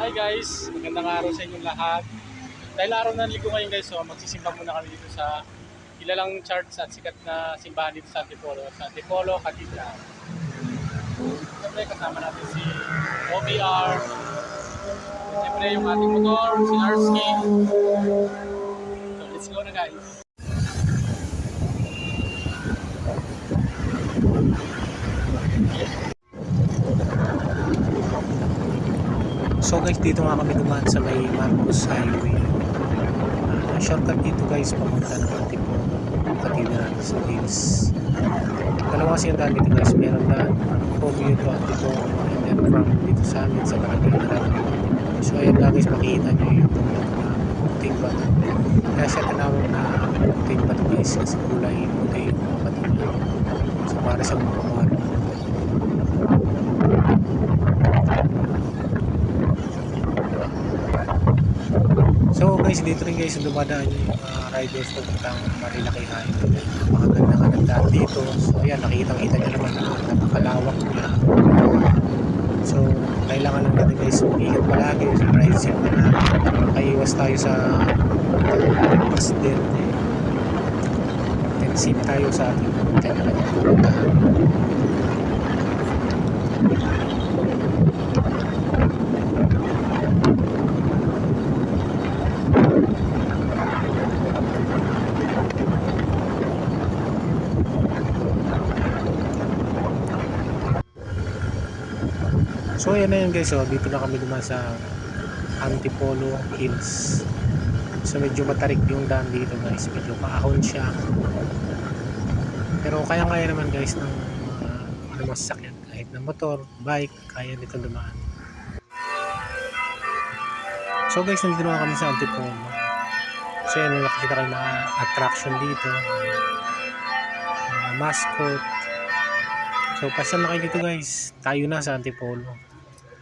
Hi guys, magandang araw sa inyong lahat. Dahil araw ng linggo ngayon guys, so magsisimba muna kami dito sa kilalang church at sikat na simbahan dito sa Antipolo Cathedral. Siyempre kasama natin si OBR, siyempre yung ating motor, si Arsky. So let's go na guys. So guys, dito nga kami dumaan sa may Marcos Highway. Shortcut dito guys, papunta ng Antipolo Cathedral sa Hills. Dalawa kasi yung daan dito guys, meron na Fogio to Antipolo and then from dito sa amin sa Barangay. So ayan nga guys, makikita nyo yung puting bato. Kaya siya tinawag na puting bato guys kasi kulay puti yung bato niya. So para sa mga kumano. So guys, dito rin guys dumadaan yung riders papuntang Marilaki Highway. Napakaganda nga ng daan dito. So ayan, nakikita nyo naman na napakalawak na. So kailangan lang natin guys mag-ingat palagi sa ride set na makaiwas tayo sa accident. Then safe tayo sa ating pupuntahan. So ayan na yun guys, so dito na kami dumaan sa Antipolo Hills. So medyo matarik yung daan dito guys, medyo kaahon siya. Pero kaya-kaya naman guys ng mga sasakyan, kahit ng motor, bike, kaya nito dumaan. So guys, nandito na kami sa Antipolo. So yan, nakikita kayo mga attraction dito, mga mascot. So pasyal na kayo dito guys, tayo na sa Antipolo.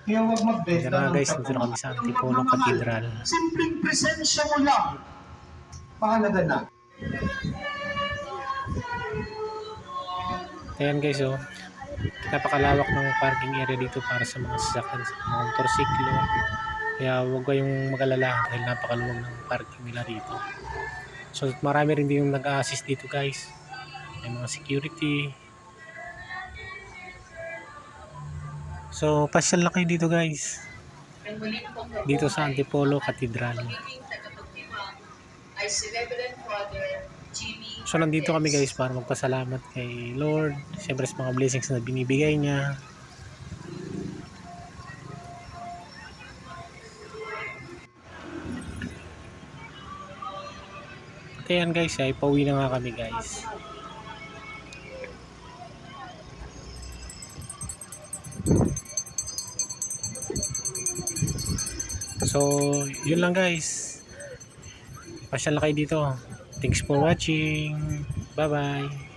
Kaya huwag magbenta Kaya guys, nandito na kami sa Antipolo Cathedral. Simpleng presensya mo lang. Mahalaga na. Ayan guys, oh, napakalawak ng parking area dito para sa mga sasakyan, sa mga motorsiklo. Kaya huwag kayong mag-alala dahil napakaluwag ng parking nila dito. So marami rin din yung nag-a-assist dito guys. May mga security. So pasyal na kayo dito guys. Dito sa Antipolo Cathedral. So nandito kami guys para magpasalamat kay Lord. Siyempre sa mga blessings na binibigay niya. Kaya yan guys, ay pauwi na nga kami guys. So yun lang guys. Pasyal na kayo dito. Thanks for watching. Bye bye.